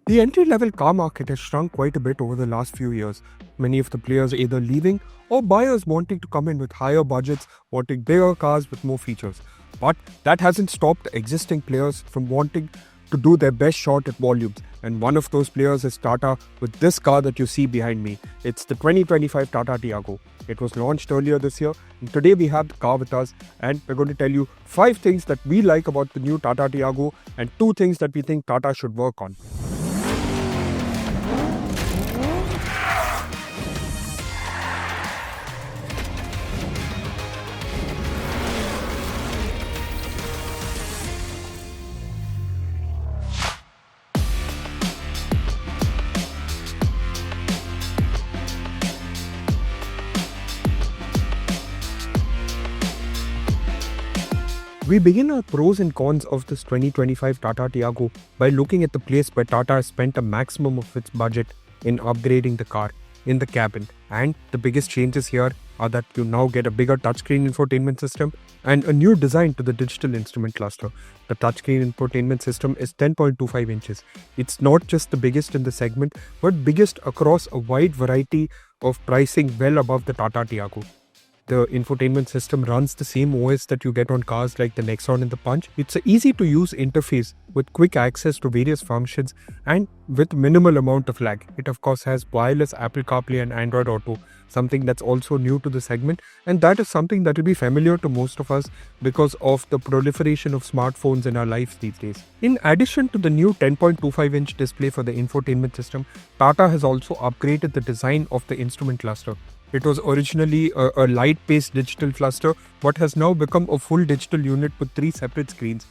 The entry-level car market has shrunk quite a bit over the last few years. Many of the players either leaving or buyers wanting to come in with higher budgets, wanting bigger cars with more features. But that hasn't stopped existing players from wanting to do their best shot at volumes. And one of those players is Tata with this car that you see behind me. It's the 2025 Tata Tiago. It was launched earlier this year, and today we have the car with us, and we're going to tell you 5 things that we like about the new Tata Tiago and 2 things that we think Tata should work on. We begin our pros and cons of this 2025 Tata Tiago by looking at the place where Tata has spent a maximum of its budget in upgrading the car in the cabin. And the biggest changes here are that you now get a bigger touchscreen infotainment system and a new design to the digital instrument cluster. The touchscreen infotainment system is 10.25 inches. It's not just the biggest in the segment, but biggest across a wide variety of pricing well above the Tata Tiago. The infotainment system runs the same OS that you get on cars like the Nexon and the Punch. It's an easy-to-use interface with quick access to various functions and with minimal amount of lag. It of course has wireless Apple CarPlay and Android Auto, something that's also new to the segment, and that is something that will be familiar to most of us because of the proliferation of smartphones in our lives these days. In addition to the new 10.25-inch display for the infotainment system, Tata has also upgraded the design of the instrument cluster. It was originally a light-based digital cluster, but has now become a full digital unit with 3 separate screens.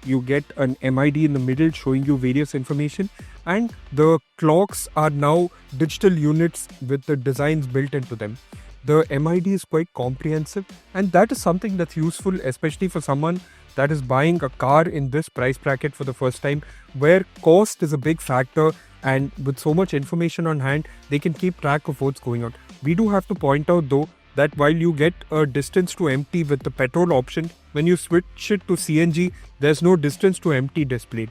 You get an MID in the middle showing you various information, and the clocks are now digital units with the designs built into them. The MID is quite comprehensive, and that is something that's useful, especially for someone that is buying a car in this price bracket for the first time, where cost is a big factor, and with so much information on hand, they can keep track of what's going on. We do have to point out though that while you get a distance to empty with the petrol option, when you switch it to CNG, there's no distance to empty displayed.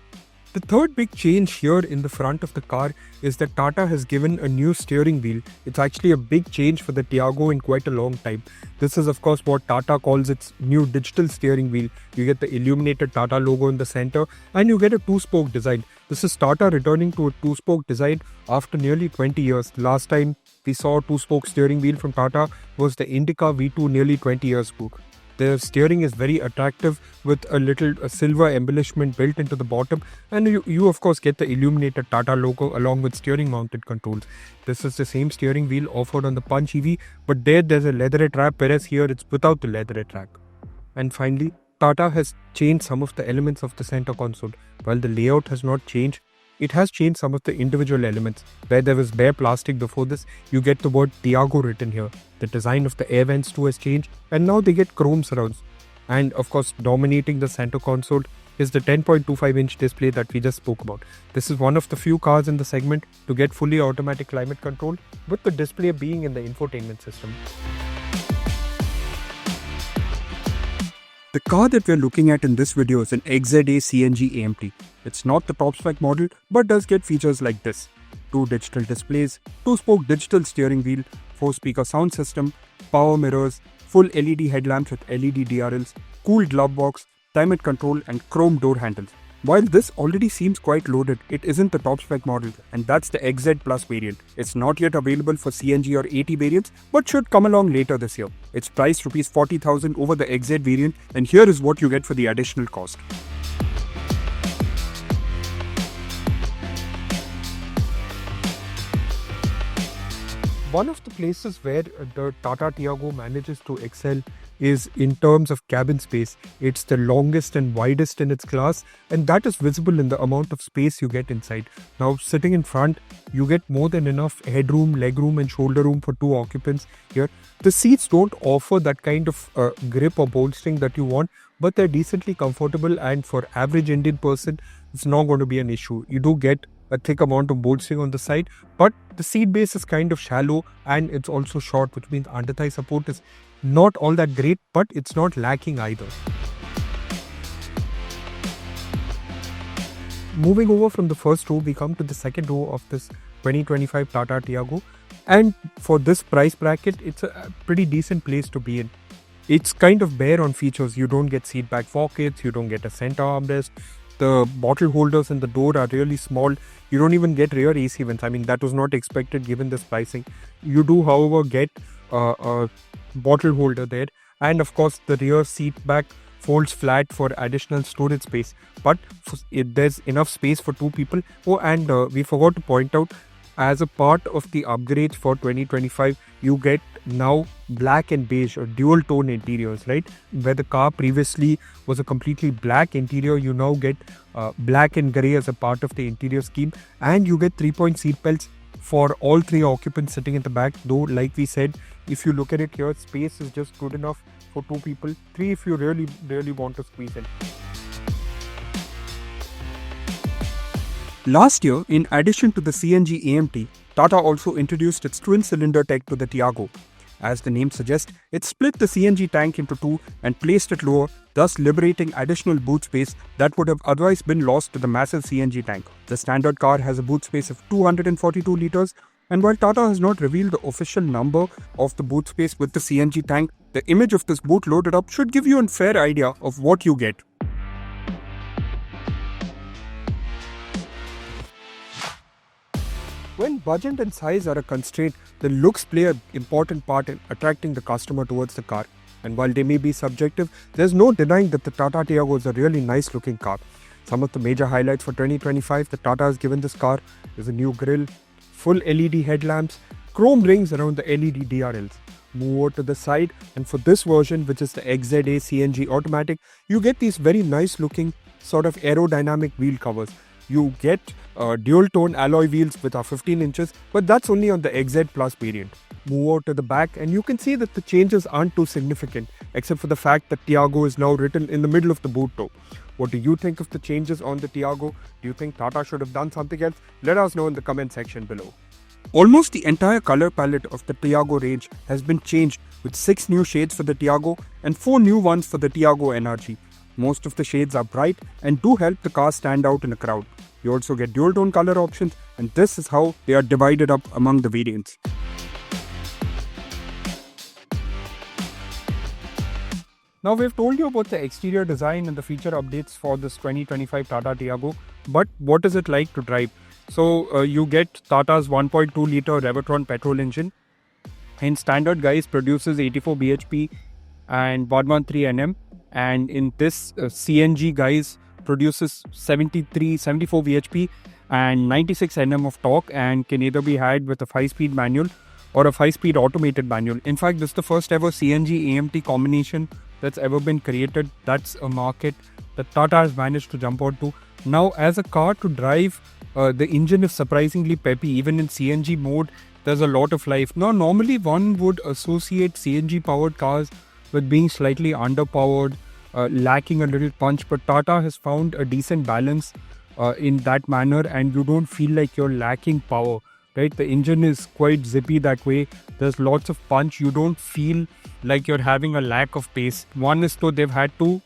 The third big change here in the front of the car is that Tata has given a new steering wheel. It's actually a big change for the Tiago in quite a long time. This is of course what Tata calls its new digital steering wheel. You get the illuminated Tata logo in the center and you get a 2-spoke design. This is Tata returning to a 2-spoke design after nearly 20 years. Last time we saw a 2-spoke steering wheel from Tata was the Indica V2 nearly 20 years ago. The steering is very attractive with a silver embellishment built into the bottom, and you of course get the illuminated Tata logo along with steering mounted controls. This is the same steering wheel offered on the Punch EV, but there's a leatherette wrap, whereas here it's without the leatherette wrap. And finally, Tata has changed some of the elements of the center console. While the layout has not changed, it has changed some of the individual elements. Where there was bare plastic before this, you get the word Tiago written here. The design of the air vents too has changed, and now they get chrome surrounds. And of course, dominating the center console is the 10.25-inch display that we just spoke about. This is one of the few cars in the segment to get fully automatic climate control, with the display being in the infotainment system. The car that we're looking at in this video is an XZA CNG AMT. It's not the top spec model, but does get features like this: 2 digital displays, 2-spoke digital steering wheel, 4-speaker sound system, power mirrors, full LED headlamps with LED DRLs, cooled glove box, climate control and chrome door handles. While this already seems quite loaded, it isn't the top spec model, and that's the XZ Plus variant. It's not yet available for CNG or AT variants, but should come along later this year. It's priced Rs 40,000 over the XZ variant, and here is what you get for the additional cost. One of the places where the Tata Tiago manages to excel is in terms of cabin space. It's the longest and widest in its class, and that is visible in the amount of space you get inside. Now, sitting in front, you get more than enough headroom, legroom and shoulder room for 2 occupants here. The seats don't offer that kind of grip or bolstering that you want, but they're decently comfortable, and for average Indian person, it's not going to be an issue. You do get a thick amount of bolstering on the side, but the seat base is kind of shallow and it's also short, which means under thigh support is not all that great, but it's not lacking either. moving over from the first row, we come to the second row of this 2025 Tata Tiago. And for this price bracket, it's a pretty decent place to be in. It's kind of bare on features. You don't get seat back pockets, you don't get a center armrest. The bottle holders in the door are really small. You don't even get rear AC vents. I mean, that was not expected given this pricing. You do, however, get a bottle holder there. And of course, the rear seat back folds flat for additional storage space. But there's enough space for two people. Oh, and we forgot to point out, as a part of the upgrades for 2025, you get now black and beige or dual tone interiors, right? Where the car previously was a completely black interior, you now get black and grey as a part of the interior scheme. And you get 3-point seat belts for all three occupants sitting in the back. Though, like we said, if you look at it here, space is just good enough for two people. Three if you really want to squeeze in. Last year, in addition to the CNG AMT, Tata also introduced its twin-cylinder tech to the Tiago. As the name suggests, it split the CNG tank into two and placed it lower, thus liberating additional boot space that would have otherwise been lost to the massive CNG tank. The standard car has a boot space of 242 litres, and while Tata has not revealed the official number of the boot space with the CNG tank, the image of this boot loaded up should give you a fair idea of what you get. When budget and size are a constraint, the looks play an important part in attracting the customer towards the car. And while they may be subjective, there's no denying that the Tata Tiago is a really nice looking car. Some of the major highlights for 2025 that Tata has given this car is a new grille, full LED headlamps, chrome rings around the LED DRLs. Move over to the side, and for this version, which is the XZA CNG automatic, you get these very nice looking sort of aerodynamic wheel covers. You get dual tone alloy wheels with our 15 inches, but that's only on the XZ Plus variant. Move over to the back and you can see that the changes aren't too significant, except for the fact that Tiago is now written in the middle of the boot toe. What do you think of the changes on the Tiago? Do you think Tata should have done something else? Let us know in the comment section below. Almost the entire color palette of the Tiago range has been changed, with 6 new shades for the Tiago and 4 new ones for the Tiago NRG. Most of the shades are bright and do help the car stand out in a crowd. You also get dual tone color options, and this is how they are divided up among the variants. Now we've told you about the exterior design and the feature updates for this 2025 Tata Tiago, but what is it like to drive? So you get Tata's 1.2 litre Revotron petrol engine. In standard, guys, produces 84 bhp and 113 Nm, and in this CNG, guys, produces 74 bhp and 96 Nm of torque, and can either be had with a 5-speed manual or a 5-speed automated manual. In fact, this is the first ever CNG AMT combination that's ever been created. That's a market that Tata has managed to jump onto. Now, as a car to drive, the engine is surprisingly peppy. Even in CNG mode, there's a lot of life. Now, normally one would associate CNG powered cars with being slightly underpowered, lacking a little punch, but Tata has found a decent balance in that manner, and you don't feel like you're lacking power, right? The engine is quite zippy that way. There's lots of punch. You don't feel like you're having a lack of pace. One is though they've had to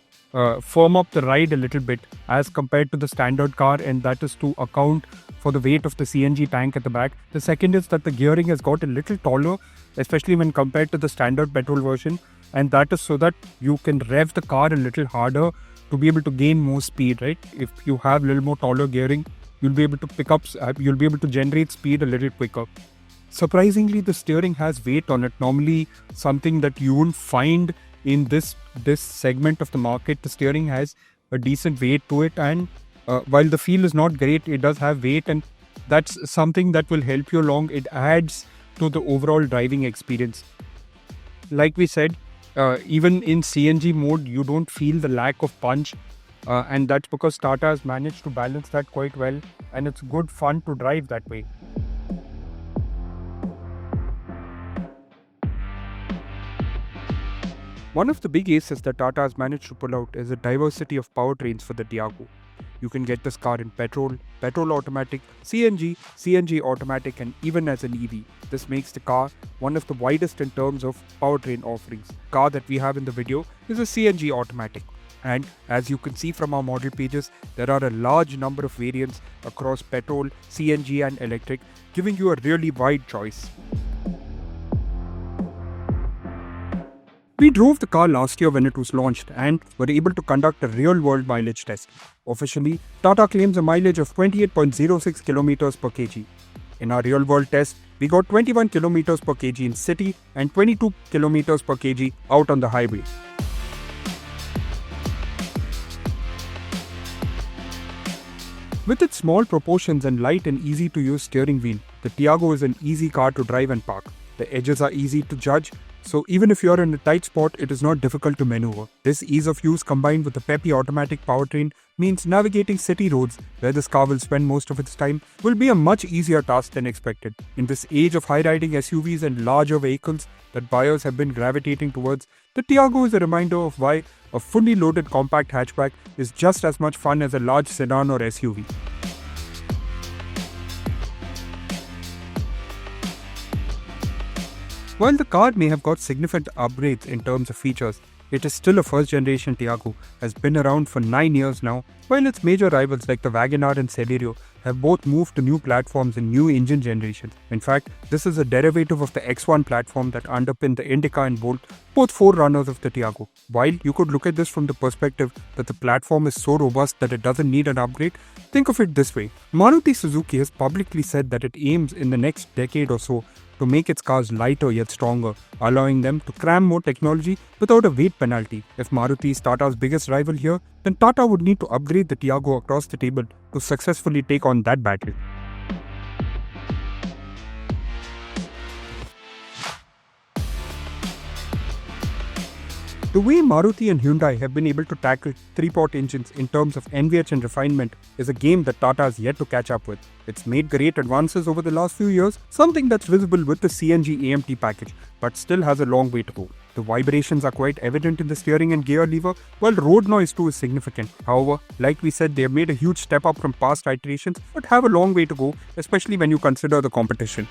firm up the ride a little bit as compared to the standard car, and that is to account for the weight of the CNG tank at the back. The second is that the gearing has got a little taller, especially when compared to the standard petrol version, and that is so that you can rev the car a little harder to be able to gain more speed, right? If you have a little more taller gearing, you'll be able to generate speed a little quicker. Surprisingly, the steering has weight on it. Normally, something that you won't find in this segment of the market. The steering has a decent weight to it, and while the feel is not great, it does have weight, and that's something that will help you along. It adds to the overall driving experience. Like we said, even in CNG mode, you don't feel the lack of punch, and that's because Tata has managed to balance that quite well, and it's good fun to drive that way. One of the big aces that Tata has managed to pull out is a diversity of powertrains for the Tiago. You can get this car in petrol, petrol automatic, CNG, CNG automatic, and even as an EV. This makes the car one of the widest in terms of powertrain offerings. The car that we have in the video is a CNG automatic. And as you can see from our model pages, there are a large number of variants across petrol, CNG and electric, giving you a really wide choice. We drove the car last year when it was launched and were able to conduct a real-world mileage test. Officially, Tata claims a mileage of 28.06 kilometers per kg. In our real-world test, we got 21 kilometers per kg in city and 22 kilometers per kg out on the highway. With its small proportions and light and easy to use steering wheel, the Tiago is an easy car to drive and park. The edges are easy to judge, so even if you are in a tight spot, it is not difficult to maneuver. This ease of use combined with the peppy automatic powertrain means navigating city roads, where this car will spend most of its time, will be a much easier task than expected. In this age of high-riding SUVs and larger vehicles that buyers have been gravitating towards, the Tiago is a reminder of why a fully loaded compact hatchback is just as much fun as a large sedan or SUV. While the car may have got significant upgrades in terms of features, it is still a first-generation Tiago, has been around for 9 years now, while its major rivals like the Wagon-R and Celerio have both moved to new platforms and new engine generations. In fact, this is a derivative of the X1 platform that underpinned the Indica and Bolt, both forerunners of the Tiago. While you could look at this from the perspective that the platform is so robust that it doesn't need an upgrade, think of it this way. Maruti Suzuki has publicly said that it aims in the next decade or so to make its cars lighter yet stronger, allowing them to cram more technology without a weight penalty. If Maruti is Tata's biggest rival here, then Tata would need to upgrade the Tiago across the table to successfully take on that battle. The way Maruti and Hyundai have been able to tackle three-pot engines in terms of NVH and refinement is a game that Tata has yet to catch up with. It's made great advances over the last few years, something that's visible with the CNG AMT package, but still has a long way to go. The vibrations are quite evident in the steering and gear lever, while road noise too is significant. However, like we said, they have made a huge step up from past iterations, but have a long way to go, especially when you consider the competition.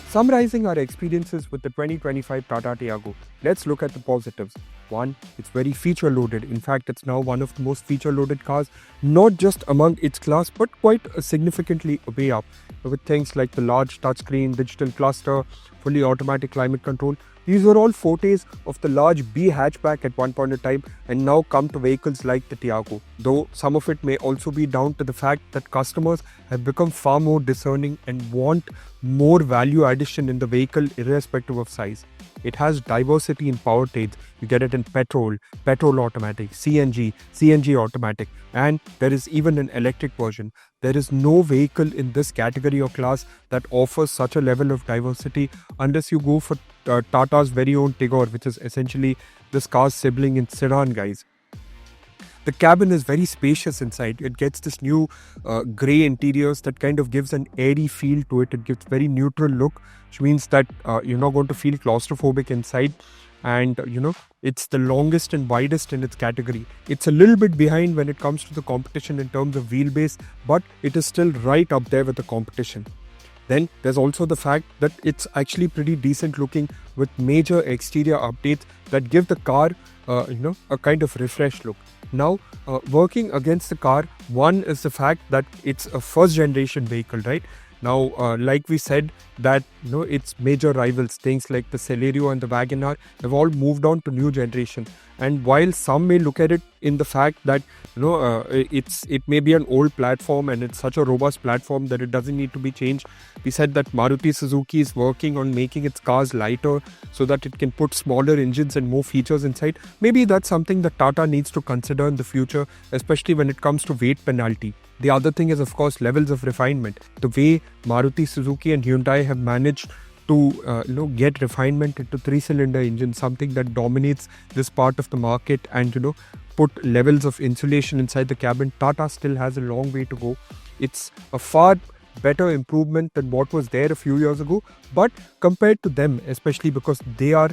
Summarizing our experiences with the 2025 Tata Tiago, let's look at the positives. 1. It's very feature loaded. In fact, it's now one of the most feature loaded cars, not just among its class, but quite significantly way up. With things like the large touchscreen, digital cluster, fully automatic climate control. These were all fortes of the large B hatchback at one point in time and now come to vehicles like the Tiago. Though some of it may also be down to the fact that customers have become far more discerning and want more value addition in the vehicle irrespective of size. It has diversity in powertrains. You get it in petrol automatic, CNG automatic, and there is even an electric version. There is no vehicle in this category or class that offers such a level of diversity unless you go for Tata's very own Tigor, which is essentially this car's sibling in sedan, guys. The cabin is very spacious inside. It gets this new grey interiors that kind of gives an airy feel to it. It gives very neutral look, which means that you're not going to feel claustrophobic inside. And it's the longest and widest in its category. It's a little bit behind when it comes to the competition in terms of wheelbase, but it is still right up there with the competition. Then there's also the fact that it's actually pretty decent looking with major exterior updates that give the car a kind of refreshed look. Now, working against the car, one is the fact that it's a first generation vehicle, right? Now, like we said, that its major rivals, things like the Celerio and the Wagon-R, have all moved on to new generations. And while some may look at it in the fact that it may be an old platform and it's such a robust platform that it doesn't need to be changed, we said that Maruti Suzuki is working on making its cars lighter so that it can put smaller engines and more features inside. Maybe that's something that Tata needs to consider in the future, especially when it comes to weight penalty. The other thing is, of course, levels of refinement. The way Maruti Suzuki and Hyundai have managed to get refinement into 3-cylinder engines, something that dominates this part of the market, and put levels of insulation inside the cabin. Tata still has a long way to go. It's a far better improvement than what was there a few years ago, but compared to them, especially because they are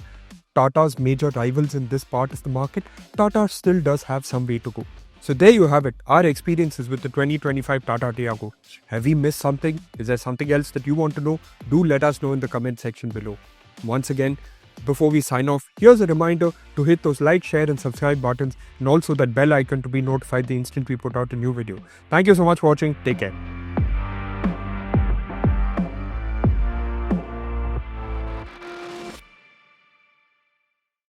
Tata's major rivals in this part of the market, Tata still does have some way to go. So there you have it, our experiences with the 2025 Tata Tiago. Have we missed something? Is there something else that you want to know? Do let us know in the comment section below. Once again, before we sign off, here's a reminder to hit those like, share and subscribe buttons and also that bell icon to be notified the instant we put out a new video. Thank you so much for watching. Take care.